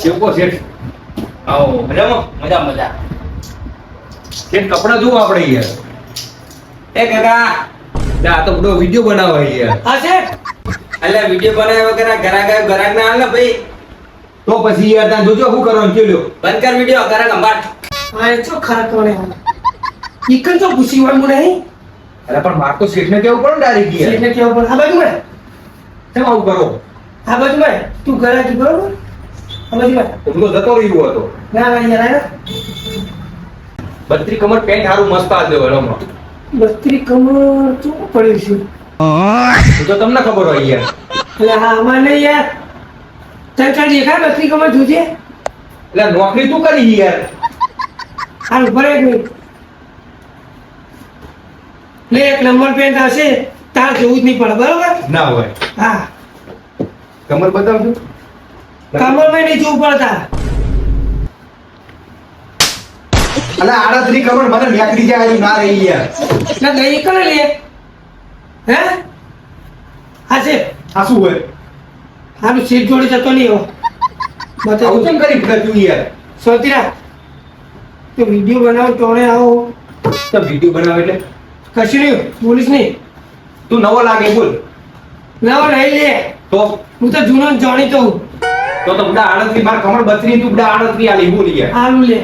કેવો શેઠ? આવો મજામાં? મજા મજા. શેઠ કપડા જુઓ આપણે યાર. એ કાકા આ તો બધો વિડીયો બનાવે યાર. હા શેઠ. એટલે વિડીયો બનાવ્યા વગર ગરાક ના હાલ ને ભાઈ. તો પછી યાર ત્યાં જોજો શું કરવાનું કેલ્યો. બંધ કર વિડીયો ગરાક અંબાટ. હા એ છો ખરા કોણે ઈકન તો પૂછી વાળું નહીં. અરે પણ માર તો શેઠને કેવું પડે ડાયરેક્ટ યાર. એટલે કેવું પણ આ બાજુ માં કેમ આવું કરો? આ બાજુ માં તું ઘરે કી બરોબર આ બાજુ માં હું તો જતો રહ્યો હતો. ના ના યાર આયા બત્રી કમર પેન્ટ સારું મસ્ત આ દેવો હમણાં. બસ્ત્રી કમર તો પડ્યું છે હું તો તમને ખબર હોય યાર. એટલે હા અમારે યાર તને કાંઈ દેખાય બસ્ત્રી કમર જોજે. એટલે નોકરી તું કરી યાર. હાલ ઉપર એક મિનિટ લે એક નંબર પેન્ટ હશે તાર જોવું જ નહીં પડે બરોબર. ના હોય. હા કમર બતાવજો. કમર માં નહીં જોવું પડે તાર. અલા આડતરી કમર મને નેકડી જાય ના રહી યાર. એટલે ગઈ કરે લે હે હા છે આ શું હોય? હારું સીટ જોડે જતો નહીં હો આવું બતાવું કેમ કરી ફરતું યાર? સોતી રાખ તો વિડીયો બનાવો ટોણે આવો તો વિડિયો બનાવે એટલે કશું નહીં બોલીશ નહીં. તું નવો લાગે બોલ. નવો લઈ લે તો હું તો જૂનો ને જાણીતો હું. તો બધા આડતરી માર કમર બત્રી તું બધા આડતરી આલી બોલ યાર. હારું લે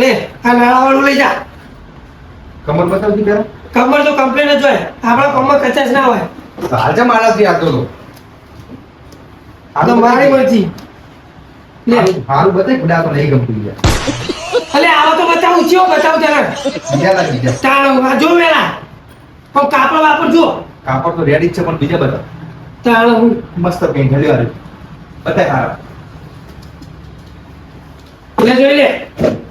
લે આ નાળાવાળું લઈ જા. કમર બતાવતી પેલા. કમર તો કમ્પ્લેન જ હોય આપણા કમર કચાશ ના હોય. હાલ જમ આડતરી આવતો તો. આ તો મારી મરજી લે હારું બતાય બધા તો નહીં ગમતું યાર. અલે આવો તો બતાવું ચિયો બતાવું તને બીજા લાગી બીજા. તાણ આ જો વેલા પણ કાપડ વાપર જો કાપડ તો રેડી જ છે પણ બીજા બધા તાણ હું મસ્ત પેન્ટ હલ્યો હારે બતાય હારા. લે જોઈ લે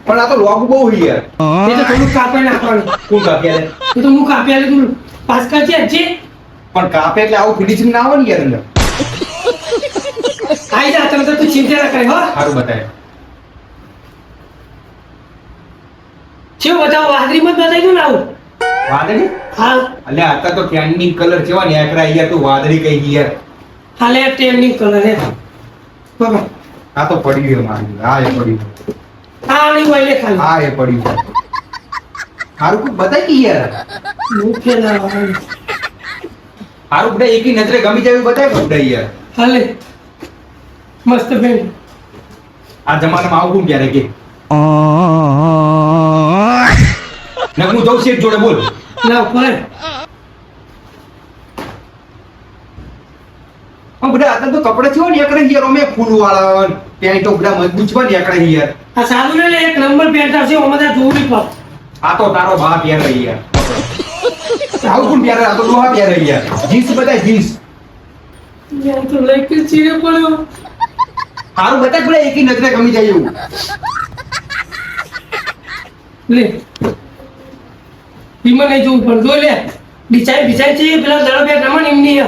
પણ આ તો લોગ બહુ યાર. એ તો થોડું કાપે નાખવાનું કોણ કાપી આલે? એ તો હું કાપી આલી તું પાસ કરજે જે પણ કાપે એટલે આવું ફિનિશિંગ ના આવે ને યાર અંદર. આઈ જા તમે તો તું ચિંતા ના કરે હો. સારું બતાય. ચેવ બતાવો વાદળીમાં જ બતાવી દઉં ને આવું. વાદળી? હા અલ્યા આતા તો ટ્રેન્ડિંગ કલર કેવા નેકરા યાર. તું વાદળી કઈ યાર. હાલે ટ્રેનિંગ કલર હે બાબા આ તો પડી ગયો મારી. હા એ પડી ગયો. આ નહીં હોય લે ખાલી હા એ પડી ગયો. સારું કોઈ બતાય કે યાર. મુખ્ય ના હોય. સારું બધા એકી નજરે ગમી જાય એવું બતાય કે બધા યાર. હાલે મસ્ત બેન આ જમાનામાં આવું કોણ ક્યારે કે ને હું જઉં શેઠ જોડે બોલ. ના ઉપર પણ બધા આતા તો કપડા છે ને એકડે યાર અમે ફૂલ વાળા પેન્ટ તો બધા મજબૂત છે ને એકડે યાર. આ સાદું ને એક નંબર પેન્ટ આવશે ઓમાં તાર જોવું નહીં પડે. આ તો તારો બા પહેરે યાર. આવું કોણ પહેરે? આ તો ડોહા પહેરે યાર. જીન્સ બતાય જીન્સ. યાર તો લઈ કે ચીરે પડ્યો. સારું બતાય બધા એકી નજરે ગમી જાય એવું. લે બીમાં નહીં જોવું પડે જો લે બિચાઈ છે પેલા દડો બે રમણ એમની હે.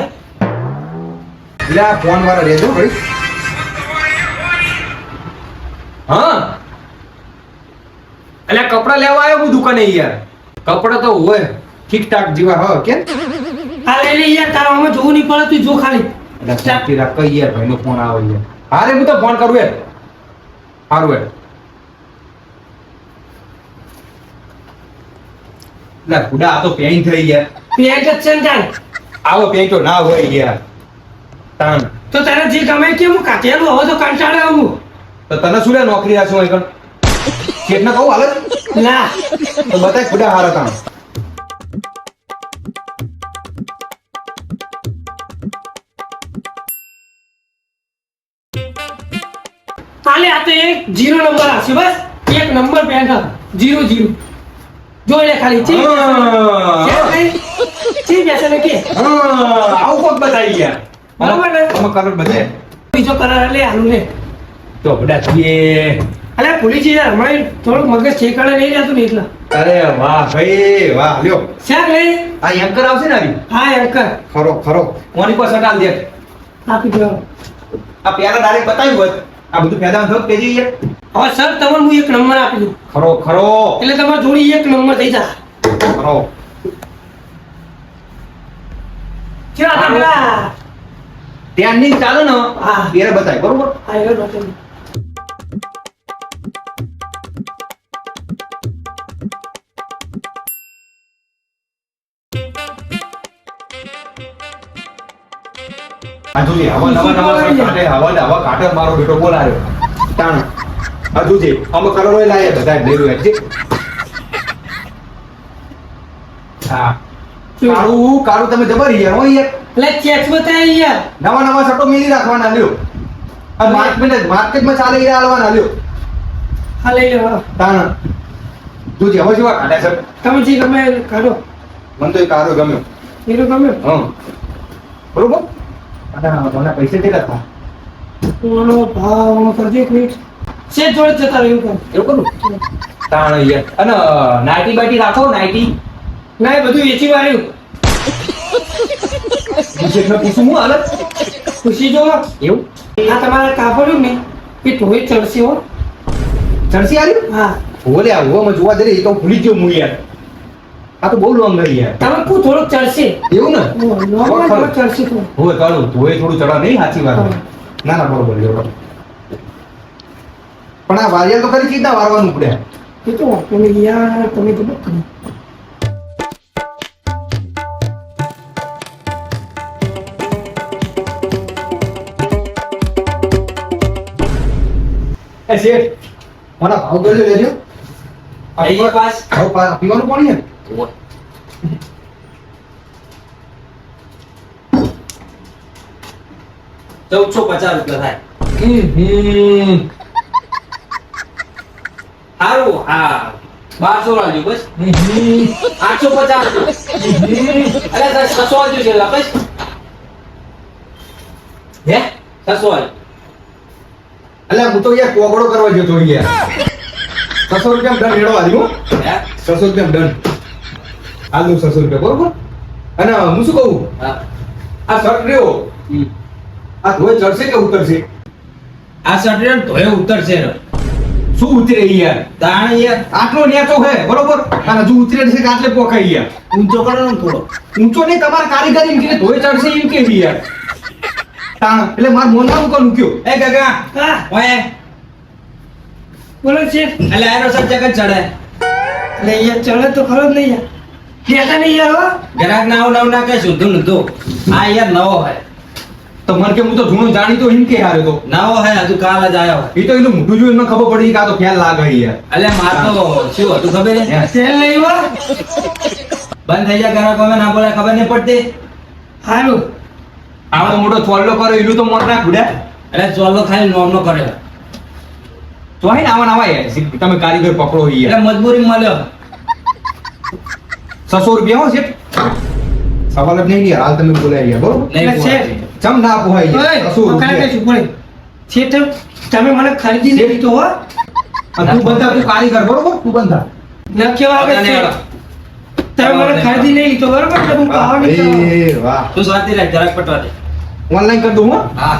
એટલે આ ફોન વાળા રહેજો ભાઈ. હા એટલે કપડા લેવા આવ્યો હું દુકાને યાર. કપડા તો હોય ઠીક ઠાક જેવા હા કે આ લઈ લે યાર તારા આમાં જોવું નહીં પડે તું જો ખાલી. એટલે શાંતિ રાખ કઈ યાર ભાઈનો ફોન આવે યાર. હારે હું તો ફોન કરું યાર. સારું યાર. ના ખુડા આ તો પેન થઈ યાર. પેન્ટ જ છે ને તાર. આવો પેન તો ના હોય યાર. તાણ તો તારે જે ગમે કે હું કાઢેલું હવે તો કંટાળે હું. તો તને શું લે નોકરી રાખશું અહીં કણ? શેઠને કહું હાલે ના તો બતાય ખુડા હારા તાણ. હાલે આ તો એક 0 નંબર આવશે બસ એક નંબર પેન્ટ 0 જોઈ લે ખાલી ચી ચી બેસે ને કે આવું કોક બતાવી યાર. બરાબર ને તમે કલર બતાય બીજો કલર લે આનું લે. તો બધા છીએ. અલે પોલીસ યાર હમણાં થોડુંક મગજ ઠેકાણે નહીં રહેતું ને એટલે. અરે વાહ ભાઈ વાહ લ્યો. શાક લે આ એન્કર આવશે ને આવી. હા અંકલ ખરો ખરો કોની પર સટાલ દે. આપી દો. આ પેલા ડાયરેક્ટ બતાવ્યું હોત આ બધું ફાયદા થયો કેજી યાર. હવે સર તમને હું એક નંબર આપી દઉં ખરો ખરો એટલે તમારી જોડી એક નંબર થઈ જા. ખરો. કેવા હતા પેલા ત્યાં નહીં ચાલે ને હા. ત્યારે બતાય બરોબર. હા એ બતાવી. આ જોજે હવા નવા કાઢે મારો બેટો બોલાયો તાણ આ જોજે અમે કલરો લાયા બધા લઈ રહ્યો છે. હા કાળું તમે જબર યાર હો યાર. એટલે ચેક્સ બતાવી યાર. નવા સટો મેલી રાખવાના લ્યો. આ માર્કેટમાં ચાલે ઈ આલવાના લ્યો. હા લઈ લો હા. તાણ જોજે હવે જેવા કાઢે છે. તમે જે ગમે એ કાઢો. મને તો એ કાળો ગમ્યો. એ તો ગમે. હા બરોબર. મને પૈસા કેટલા હતા? ઓલો ભાવ કરજે એક મિનિટ. શેઠ જોડે જતા રહ્યું કર. એવું કરું તાણ યાર. અને નાઇટી બાઈટી રાખો નાઇટી. ના એ બધું વેચી વાળ્યું. શેઠને પૂછું હું હાલત ખુશી જો એવું આ તમારા કાપડ્યું ને એ ઢોય ચડશે હો. જર્સી આવ્યું હા ઓલે આવું જોવા દે તો ભૂલી ગયો હું યાર. આ તો બહુ લોંગ રહી યાર. તમે કુ થોડુંક ચડશે. એવું ને નોર્મલ થોડુંક ચડશે થોડું. હોય કાળું ધોય થોડું ચડા નહીં સાચી વાત હા. ના ના બરોબર બરોબર. પણ આ વારિયા તો કરી ચીજ ના વારવાનું પડે. એ તો તમે યાર તમે તો બહુ કર્યું. એ શેઠ મને ભાવ કરજો લેજો. આઈએ પાસ. પીવાનું પાણી હે ₹1450 થાય. હમ સારું હા 1200 લાવજો બસ. 850. અરે 600 આવજો છે બસ. હે 600 આવજો. અલ્યા હું તો યાર કોગળો કરવા ગયો તો યાર. 600 રૂપિયા ડન હેડો આલ્યો. હે 600 રૂપિયા ડન આલુ 600 રૂપિયા બરોબર. અને હું શું કહું હા. આ શર્ટ રહ્યો આ ધોય ચડશે કે ઉતરશે? આ સટરેન તોય ઉતરશે ને. શું ઉતરે યાર? તાણ યાર આટલો નેચો હે બરોબર અને હજુ ઉતરે છે કે આટલે પોકાઈ યાર. ઊંચો કરો ને થોડો. ઊંચો નહીં તમારા કારીગરી એમ કે ધોય ચડશે એમ કે યાર. તાણ એટલે માર મોનાનું કોણ કયો એ ગગા હા ઓય બોલો શેઠ. એટલે આનો સર જગત ચડે. એટલે યાર ચડે તો ખરો જ નહીં યાર. દેતા નહીં યાર હો. ગ્રાહક નવ ના કઈ શુદ્ધ નતું. આ યાર નવો હે. તો મને કે હું તો જૂનો જાણીતો એમ કે હારે તો નવો હે હજુ કાલ જ આવ્યો. એ તો એનું મોઢું જોઈને મને ખબર પડી કે આ તો ખ્યાલ લાગે યાર. એટલે માર તો શું હતું ખબર હે? તેલ નહીં હો. બંધ થઈ જાય ગ્રાહક અમે ના બોલે ખબર નહીં પડતી. હારું. આવડો મોટો થોલ્લો કરો એનું તો મોટ ના ખુડ્યા. એટલે ચોલો ખાલી નોમનો કરે. તો હે ને આવા યાર તમે કારીગર પકડો યાર. એટલે મજબૂરી મળ્યો. 600 રૂપિયા હો છે સવાલ જ નહીં યાર હાલ તમે બોલાય યાર બરોબર. નહીં એટલે શેઠ. ચમ ના પોહાય ઓય, યાર 600 પકડાય રૂપિયા. કશું પડે. શેઠ તમે મને ખરીદીને દીધો હો. આ તું બંધા તું કારીગર બરોબર તું બંધા. ન કેવા આવે પકડાને છે. વાળો. તમે મને ખરીદી નહીં લીધો બરોબર એટલે હું પાવા નહીં કરવાનો. એ વાહ તું શાંતિ રાખ જરાક પટવા દે. ઓનલાઈન કરી દઉં હો. હા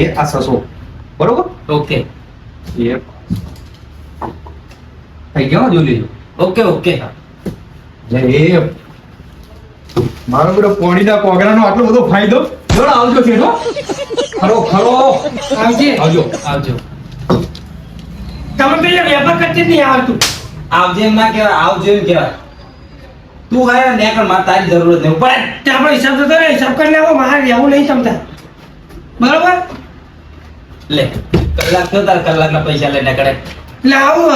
એ આ 600 બરોબર. ઓકે એ થઈ ગયો જો લેજો. ઓકે ઓકે એ મારો બેટો પોણીના કોગરાનો આટલો બધો ફાયદો જોડો આવજો છે તો ખરો ખરો આવજે. આવજો. આવજો. તમે તો યાર વેપાર કરતી જ નહીં આવડતું. આવજે એમ ના કહેવાય આવજો એમ કહેવાય. તું હે ને કર મારે તારી જરૂરત નહીં પડે. તે આપણો હિસાબ તો કરે હિસાબ કરી નાખો મારે રહેવું નહીં તમતા બરોબર. લે કલાક થયો તાર કલાકના પૈસા લઈને નીકળે. એટલે આવું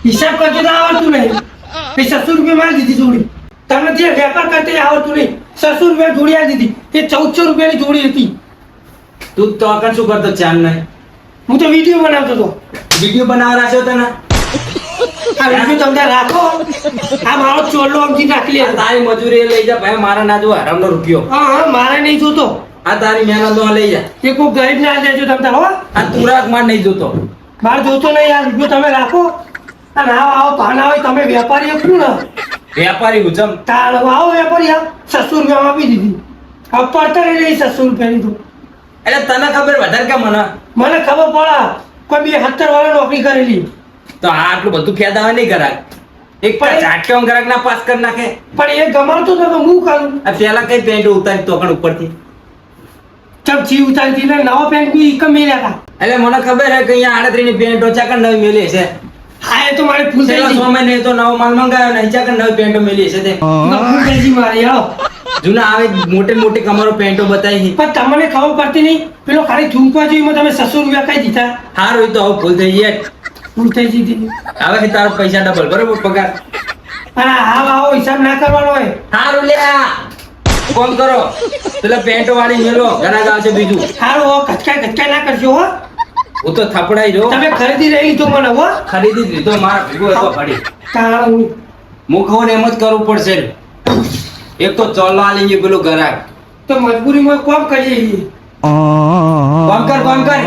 હિસાબ કરતો તો આવડતું નહીં. એ 600 રૂપિયા મારી દીધી જોડી. તમને જે વેપાર કરતે આવડતું નહીં. 600 રૂપિયા જોડી આપી દીધી. એ 1400 રૂપિયાની જોડી હતી. તું તો આગળ શું કરતો ચાલ નહીં. હું તો વિડીયો બનાવતો હતો. વિડીયો બનાવવા રાખ્યો તને. આ વિડીયો તમને રાખો. આ મારો ચોલ્લો આમથી નાખી લે. આ તારી મજૂરી એ લઈ જા ભાઈ મારા ના જો હરામનો રૂપિયો. હા હા મારે નહીં જોતો. આ તારી મહેનત નો લઈ જા. એ કોઈ ગરીબ ના દેજો તમે હો. આ તુરાક માર નહીં જોતો. મારે જોતો નહીં યાર વિડીયો તમે રાખો. અને આવો પાન આવે તમે વેપારી આપું ને વેપારી હુજમ. તાર આવો વેપારી આપ 600 રૂપિયામાં આપી દીધી. હવે પડતર એ નહીં 600 રૂપિયાની તો. એટલે તને ખબર વધારે કે મને. મને ખબર પડે કોઈ 72 વાળા નોકરી કરેલી. તો આ આટલું બધું ખેદાવા નહીં કરાય. એક પણ ઝાટકામાં ગ્રાહક ના પાસ કરી નાખે. પણ એ ગમાવતો તો હું કરું આ પેલા કઈ પેન્ટ ઉતારી તોકણ ઉપરથી. ચમ જી ઉતારી ને નવો પેન્ટ બી એક મેલ્યા હતા એટલે મને ખબર હે કે અહીંયા 38 ની પેન્ટો ચાકણ નવી મેલી છે. હા એ તો મારે ભૂલ થઈ છેલ્લા ગઈ 6 મહિને તો નવો માલ મંગાવ્યો ને ચાકણ નવી પેન્ટો મેલી છે તે. ભૂલ થઈ ગઈ મારી હેલો જૂના આવે મોટી મોટી કમરો પેન્ટો બતાવી. પણ તમને ખબર પડતી નહીં પેલો ખાલી ઝુમકા જોઈ તમે 600 રૂપિયા કઈ દીધા હારું એ તો હવે ભૂલ થઈ જાય. ભૂલ થઈ ગઈ હતી હવે તારો પૈસા ડબલ બરોબર પગાર. અને હા આવો હિસાબ ના કરવાનો હોય હારું લ્યા ફોન કરો પેલા પેન્ટો વાળી મેલો ઘણા આવશે બીજું. સારું હો કચકા ના કરજો હો હું તો થપડાઈ જો તમે ખરીદી રહી તો મને હો ખરીદી જ લીધો મારા ભેગો હતો ફરી. તારું મુખોને એમ જ કરવું પડશે. એક તો ચોલ્લા લઈ ગયું પેલું ગ્રાહક. તો મજબૂરીમાં કોમ કરીએ કોમ કર